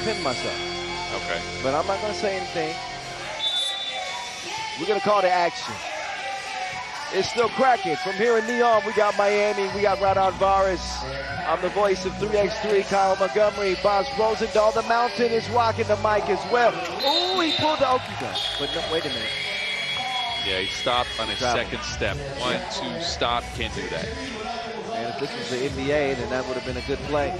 defend myself. Okay. But I'm not going to say anything. We're going to call the action. It's still cracking. From here in NEOM, we got Miami. We got Raudondvaris. I'm the voice of 3x3, Kyle Montgomery. Boss Rosendahl, the Mountain, is rocking the mic as well. Ooh, he pulled the okie doke. But no, wait a minute. Yeah, he stopped on his second step. 1, 2, stop. Can't do that. And if this was the NBA, then that would have been a good play.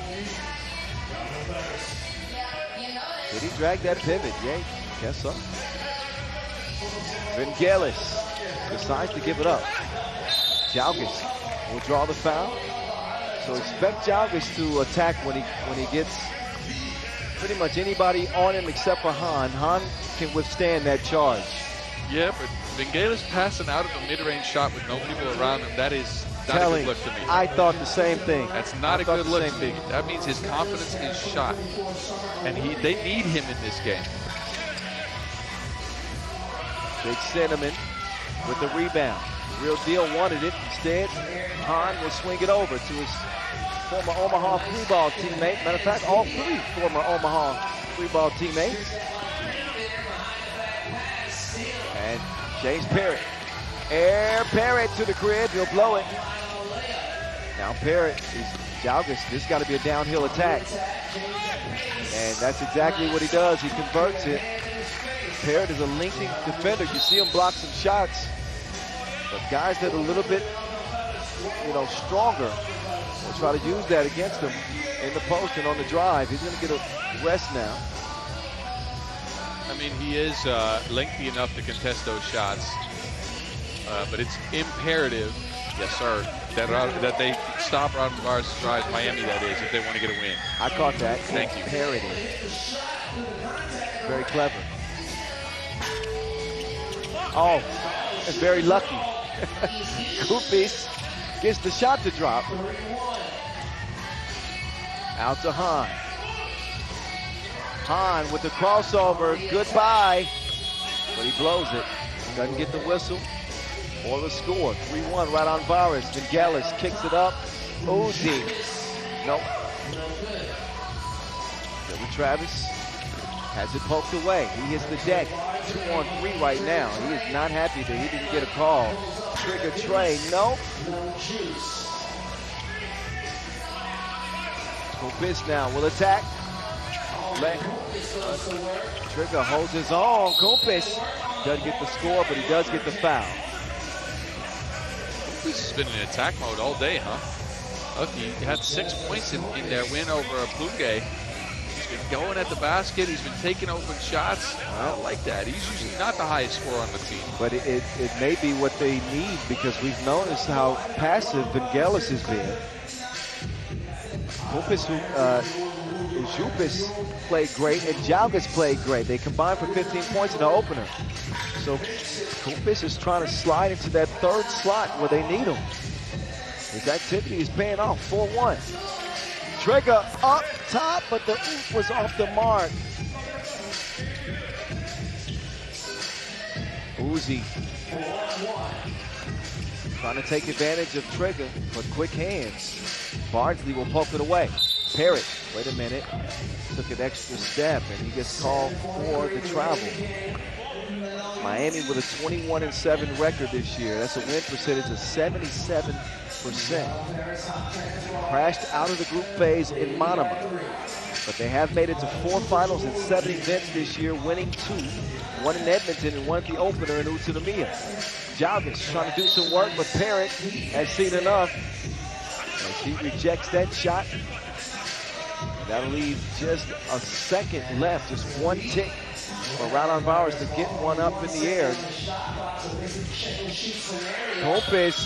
Did he drag that pivot? Yeah, guess so. Vangelis decides to give it up. Jalgis will draw the foul. So expect Jalgis to attack when he gets pretty much anybody on him except for Han. Han can withstand that charge. Yeah, but Vangelis passing out of a mid-range shot with no people around him, that is not a good look to me. I thought the same thing. That's not a good look to me. That means his confidence is shot. And they need him in this game. Big Cinnamon with the rebound. Real Deal wanted it. Instead, Han will swing it over to his former Omaha three-ball teammate. Matter of fact, all three former Omaha three-ball teammates. And James Parrott. Air Parrott to the crib. He'll blow it. Now Parrott is Jalgis. This got to be a downhill attack. And that's exactly what he does. He converts it. Parrott is a lengthy defender. You see him block some shots. But guys that are a little bit, stronger will try to use that against him in the post and on the drive. He's going to get a rest now. I mean, he is lengthy enough to contest those shots. But it's imperative, yes, sir, that they stop Raudondvaris' drives, Miami, that is, if they want to get a win. I caught that. Thank you. Imperative. Very clever. Oh, and very lucky. Koopis gets the shot to drop. Out to Han. Han with the crossover. Goodbye. But he blows it. Doesn't get the whistle or the score. 3-1 Raudondvaris. Vangelis kicks it up. Uzi. Nope. Billy Travis has it poked away. He hits the deck. 2-on-3 right now. He is not happy that he didn't get a call. Trigger Trey. Nope. Koopis now will attack. Trigger holds his own. Koopis doesn't get the score, but he does get the foul. This has been in attack mode all day, huh? Look, he had 6 points in their win over Plunge. He's been going at the basket. He's been taking open shots. I don't like that. He's usually not the highest scorer on the team. But it may be what they need, because we've noticed how passive Vangelis has been. Jupis played great, and Jalgis played great. They combined for 15 points in the opener. So Koopis is trying to slide into that third slot where they need him. His activity is paying off. 4-1. Trigger up top, but the oop was off the mark. Uzi trying to take advantage of Trigger, but quick hands. Bardsley will poke it away. Parrott, wait a minute, took an extra step, and he gets called for the travel. Miami with a 21-7 record this year. That's a win percentage of 77%. Crashed out of the group phase in Manama, but they have made it to 4 finals and 7 events this year, winning 2. 1 in Edmonton and 1 at the opener in Utsunomiya. Jalgis trying to do some work, but Parrott has seen enough as he rejects that shot. That'll leave just a second left, just 1 tick for Raudondvaris to get one up in the air. Koopis,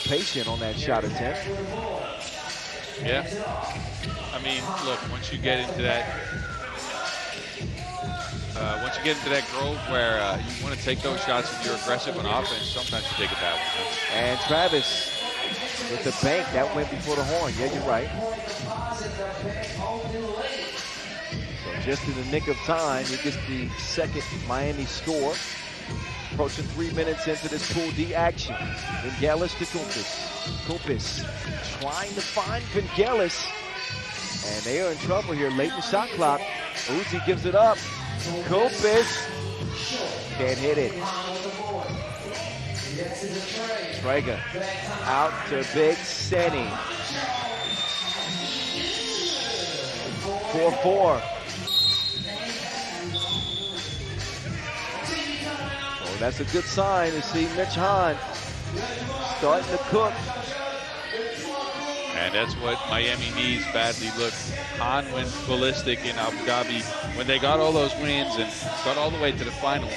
patient on that shot attempt. Yeah. I mean, look, once you get into that groove where you want to take those shots and you're aggressive on offense, sometimes you take it that way. And Travis with the bank, that went before the horn. Yeah, you're right. So just in the nick of time, he gets the second Miami score. Approaching 3 minutes into this Pool D action. Vangelis to Koopis. Koopis trying to find Vangelis. And they are in trouble here late in the shot clock. Uzi gives it up. Kopis can't hit it. Traeger out to Big Senny. 4-4. Oh, that's a good sign to see Mitch Hahn starting to cook. And that's what Miami needs badly. Look, Hahn went ballistic in Abu Dhabi when they got all those wins and got all the way to the final.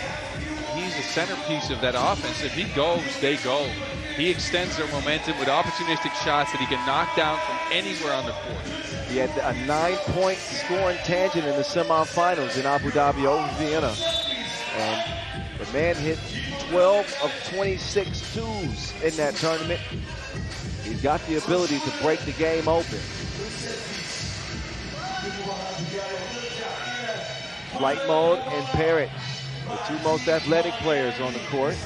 He's the centerpiece of that offense. If he goes, they go. He extends their momentum with opportunistic shots that he can knock down from anywhere on the court. He had a 9-point scoring tangent in the semifinals in Abu Dhabi over Vienna. And the man hit 12 of 26 twos in that tournament. He's got the ability to break the game open. Flight Mode and Parrott, the two most athletic players on the court.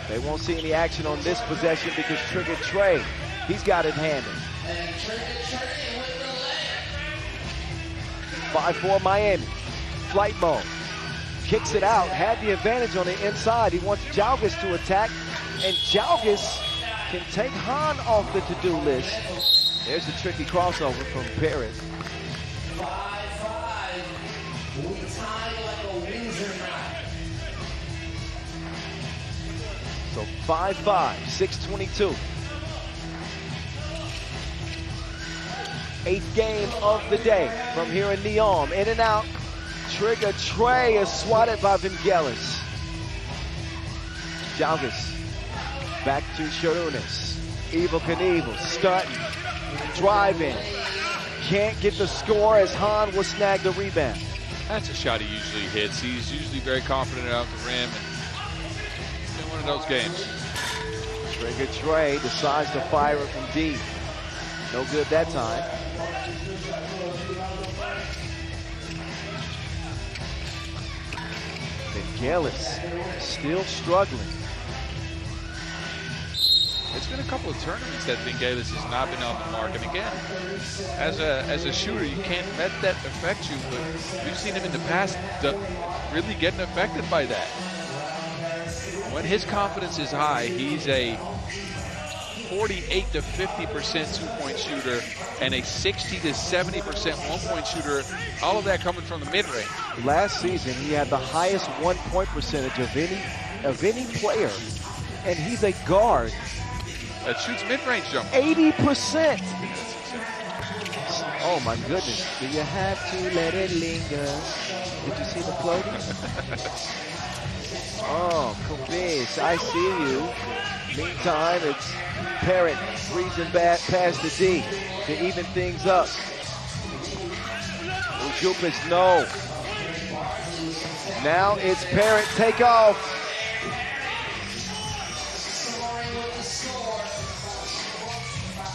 They won't see any action on this possession because Trigger Trey, he's got it handled. 5-4 Miami. Flight Mode kicks it out, had the advantage on the inside. He wants Jalgis to attack, and Jalgis can take Hahn off the to-do list. There's the tricky crossover from Parrott. So 5-5, 6:22. 8th game of the day from here in NEOM. In and out. Trigger Trey is swatted by Vangelis. Jalgis back to Sharunas. Evil Knievel starting, driving. Can't get the score as Hahn will snag the rebound. That's a shot he usually hits. He's usually very confident out the rim. It's been one of those games. Trigger Trey decides to fire it from deep. No good that time. Vangelis still struggling. It's been a couple of tournaments that Vangelis has not been on the mark. And again, as a shooter, you can't let that affect you, but we've seen him in the past really getting affected by that. When his confidence is high, he's a 48 to 50% two-point shooter and a 60 to 70% one-point shooter, all of that coming from the mid-range. Last season, he had the highest one-point percentage of any player, and he's a guard. That shoots mid-range jump. 80%. Oh my goodness. Do you have to let it linger? Did you see the floating? Oh, Kopis, I see you. Meantime, it's Parrott breezing back past the D to even things up. Ujupis, no. Now it's Parrott, take off.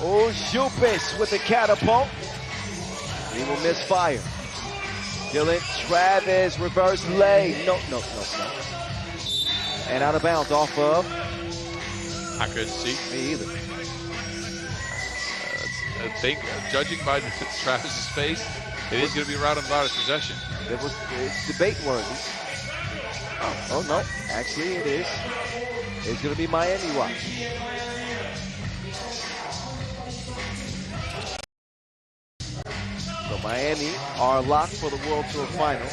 Ujupis with the catapult. He will miss fire. Dylan Travis, reverse lay. No. And out of bounds off of. I couldn't see. Me either. I think, judging by Travis's face, it is going to be Raudondvaris possession. It's debate worthy. Oh no, actually it is. It's going to be Miami watch. So Miami are locked for the World Tour Final.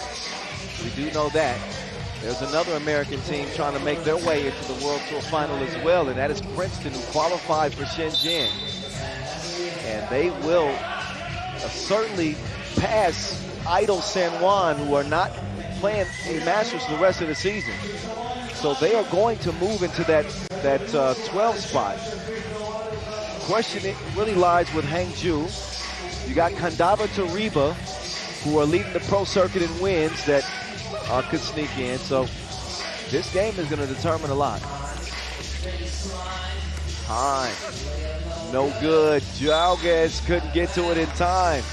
We do know that. There's another American team trying to make their way into the World Tour Final as well, and that is Princeton, who qualified for Shenzhen. And they will certainly pass Idle San Juan, who are not playing a Masters the rest of the season. So they are going to move into that 12 spot. Question really lies with Hangzhou. You got Kandava Tariba, who are leading the pro circuit in wins that could sneak in. So this game is going to determine a lot. Hahn, no good. Jalgis couldn't get to it in time.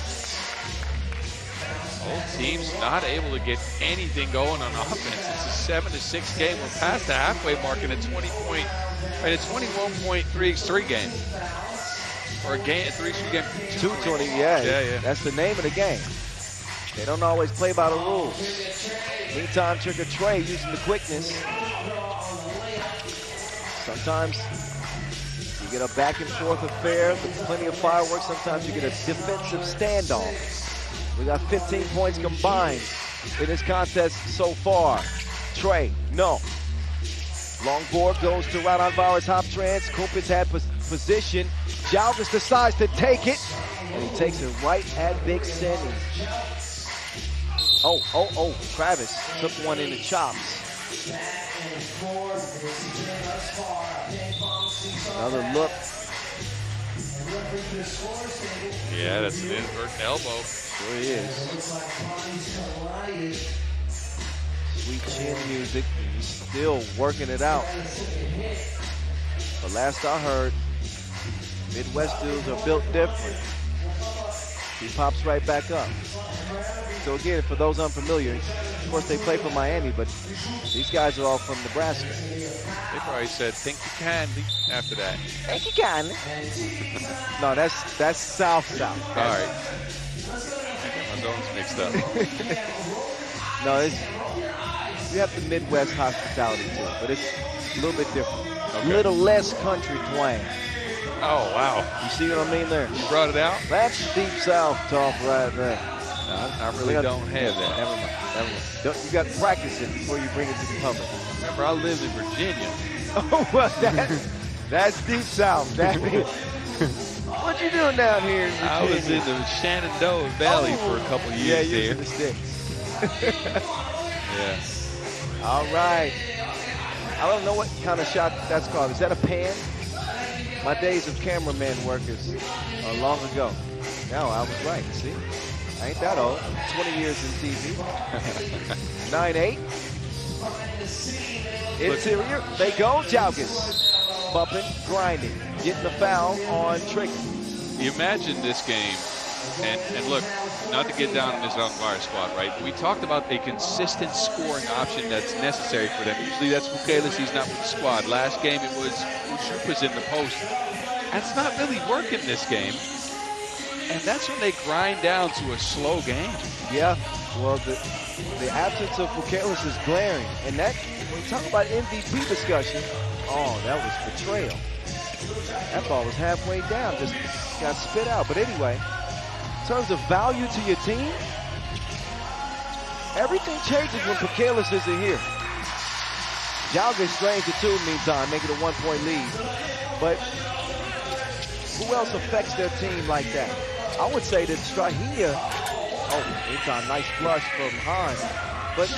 Both teams not able to get anything going on offense. It's a 7-6 game. We're past the halfway mark in a 21.3x3 game. or a game, a 3-2 game. 220, yeah. Yeah. That's the name of the game. They don't always play by the rules. Meantime, Trigger Trey using the quickness. Sometimes you get a back and forth affair with plenty of fireworks. Sometimes you get a defensive standoff. We got 15 points combined in this contest so far. Trey, no. Long board goes to Raudondvaris hop trans. Kumpis had position. Jalgis decides to take it, and he takes it right at Big Cindy. Oh, Travis took one in the chops. Another look. Yeah, that's an inverted elbow. Sure he is. Sweet chin music. He's still working it out. But last I heard, Midwest dudes are built different. He pops right back up. So again, for those unfamiliar, of course they play for Miami, but these guys are all from Nebraska. They probably said, "Think you kindly" after that. Thank you kindly. No, that's South. All right. My zone's mixed up. No, you have the Midwest hospitality too, but it's a little bit different. Okay. A little less country twang. Oh, wow. You see what I mean there? You brought it out? That's deep South talk right there. I really don't have that. Never mind. You got to practice it before you bring it to the public. Remember, I lived in Virginia. Oh, well, that's deep South. What you doing down here in Virginia? I was in the Shenandoah Valley for a couple years there. Yeah, the sticks. Yeah. All right. I don't know what kind of shot that's called. Is that a pan? My days of cameraman work is long ago. No, I was right. See? I ain't that old. 20 years in TV. 9-8. Interior. They go. Jalgis. Bumping, grinding. Getting the foul on Trigger. You imagine this game, and look, not to get down on this Raudondvaris squad, right? We talked about a consistent scoring option that's necessary for them. Usually that's Bukelis, he's not with the squad. Last game it was Ushupa's in the post. That's not really working this game. And that's when they grind down to a slow game. Yeah, well, the absence of Bukelis is glaring. And that, when we talk about MVP discussion, oh, that was betrayal. That ball was halfway down, just got spit out. But anyway, in terms of value to your team, everything changes when Bukelis isn't here. Jalgis strains it too, meantime, making a 1-point lead. But who else affects their team like that? I would say that Strahia, meantime, nice flush from Hahn. But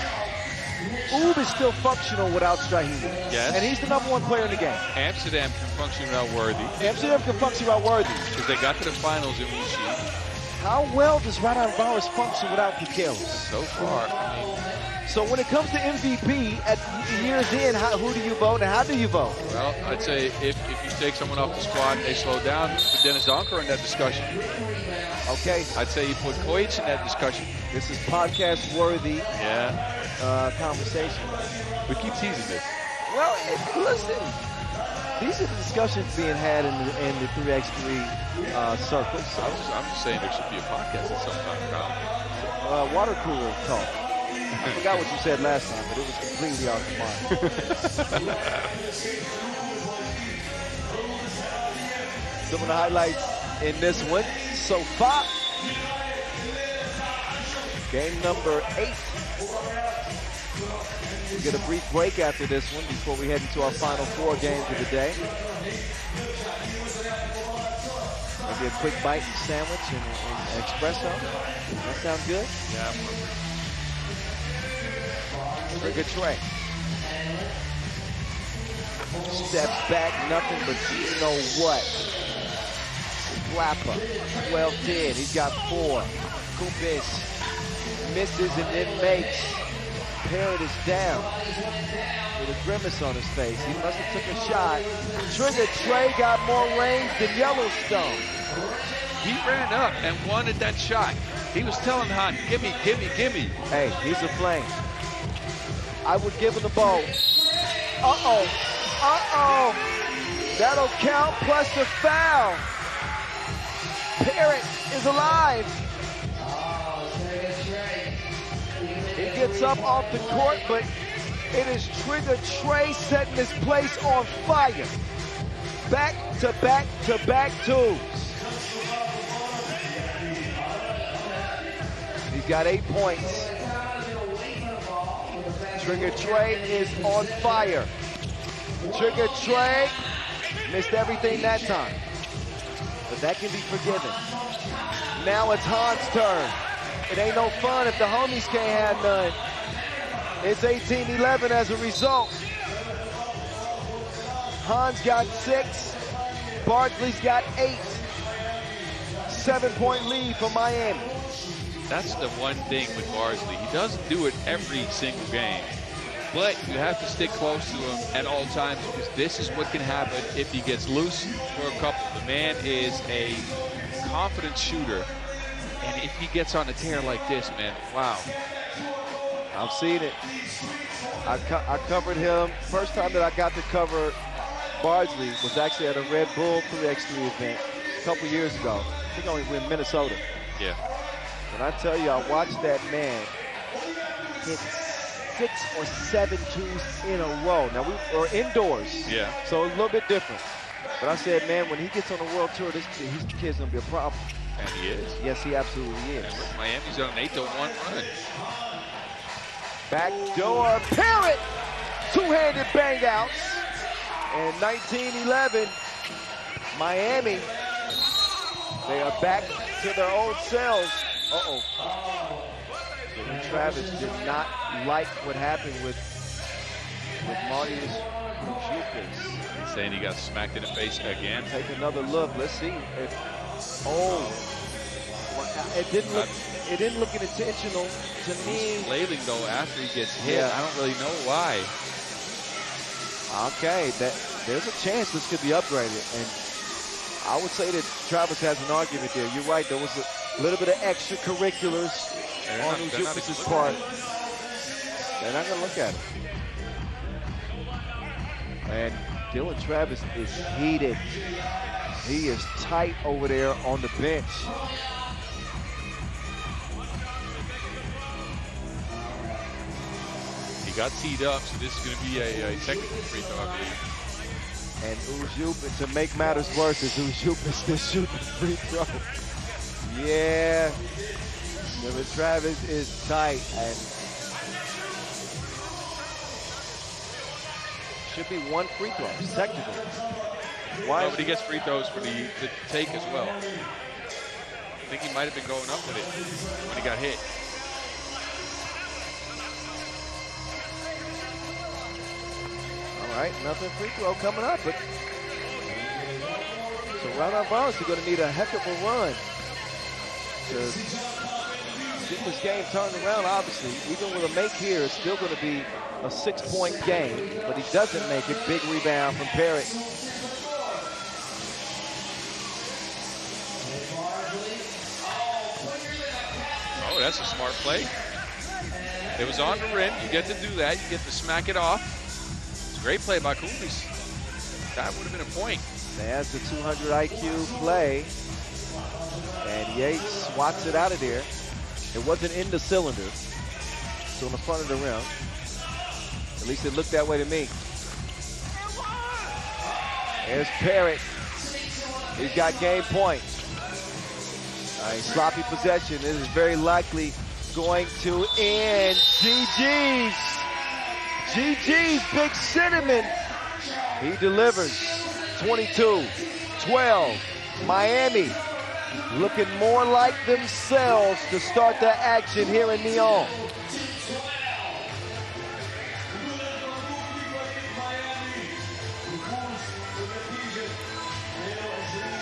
Oob is still functional without Strahia. Yes. And he's the #1 player in the game. Amsterdam can function without Worthy. Amsterdam can function without Worthy. Because they got to the finals in Wuxi. How well does Raudondvaris function without Bukelis? So far, I mean. So when it comes to MVP at year's end, who do you vote and how do you vote? Well, I'd say if you take someone off the squad and they slow down, put Dennis Donker in that discussion. Okay. I'd say you put Koic in that discussion. This is podcast-worthy conversation. We keep teasing this. Well, listen. These are the discussions being had in the 3x3 circles. I'm just saying there should be a podcast at some time. Water cooler talk. I forgot what you said last time, but it was completely off the mind. Some of the highlights in this one so far. Game number 8. We'll get a brief break after this one before we head into our final 4 games of the day. Maybe a quick bite and sandwich and espresso. That sound good? Yeah, I'm hungry. Trigger Trey. Steps back, nothing but you know what. Flapper, 12-10, he's got 4. Kumpis misses and then makes. Parrott is down with a grimace on his face. He must have took a shot. Trigger Trey got more range than Yellowstone. He ran up and wanted that shot. He was telling Hahn, gimme, gimme, gimme. Hey, he's a flame. I would give him the ball. Uh-oh. Uh-oh. That'll count plus the foul. Parrott is alive. He gets up off the court, but it is Trigger Trey setting this place on fire. Back-to-back-to-back twos. He's got 8 points. Trigger Trey is on fire. Trigger Trey missed everything that time, but that can be forgiven. Now it's Hans' turn. It ain't no fun if the homies can't have none. It's 18-11 as a result. Hans got 6. Bardsley's got 8. 7-point lead for Miami. That's the one thing with Bardsley. He doesn't do it every single game, but you have to stick close to him at all times because this is what can happen if he gets loose for a couple. The man is a confident shooter, and if he gets on a tear like this, man, wow. I've seen it. I covered him. First time that I got to cover Bardsley was actually at a Red Bull 3x3 event a couple years ago. I think only in Minnesota. Yeah. When I tell you, I watched that man hit 6 or 7 twos in a row. Now, we were indoors, yeah, so a little bit different. But I said, man, when he gets on the World Tour, this kid's going to be a problem. And he is. Yes, he absolutely is. And Miami's on an 8-1 run. Backdoor Parrott, two-handed bang outs. And 19-11, Miami, they are back to their old selves. Travis did not like what happened with Marius Jukas. He's saying he got smacked in the face again. Take another look. Let's see if. It didn't look intentional to me. He's flailing though after he gets hit. Yeah. I don't really know why. Okay, there's a chance this could be upgraded, and I would say that Travis has an argument there. You're right. There was a little bit of extracurriculars on Ujukas' part. They're not going to look at it. And Dylan Travis is heated. He is tight over there on the bench. He got teed up, so this is going to be a technical free throw, I believe. And Ujupas, to make matters worse, is Ujupas still shooting free throw. Yeah. Dylan Travis is tight, and should be 1 free throw, technically. Why? But he gets free throws for the take as well. I think he might have been going up with it when he got hit. All right, nothing free throw coming up, but so Raudondvaris is going to need a heck of a run to get this game turned around. Obviously, even with a make here, it's still going to be a 6-point game, but he doesn't make it. Big rebound from Parrott. Oh, that's a smart play. It was on the rim. You get to do that. You get to smack it off. It's a great play by Coolies. That would have been a point. That's the 200 IQ play. And Yates swats it out of there. It wasn't in the cylinder. So in the front of the rim. At least it looked that way to me. There's Parrott. He's got game point. Sloppy possession. This is very likely going to end. GG's. GG's Big Cinnamon. He delivers. 22-12. Miami looking more like themselves to start the action here in NEOM.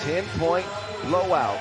Ten-point blowout.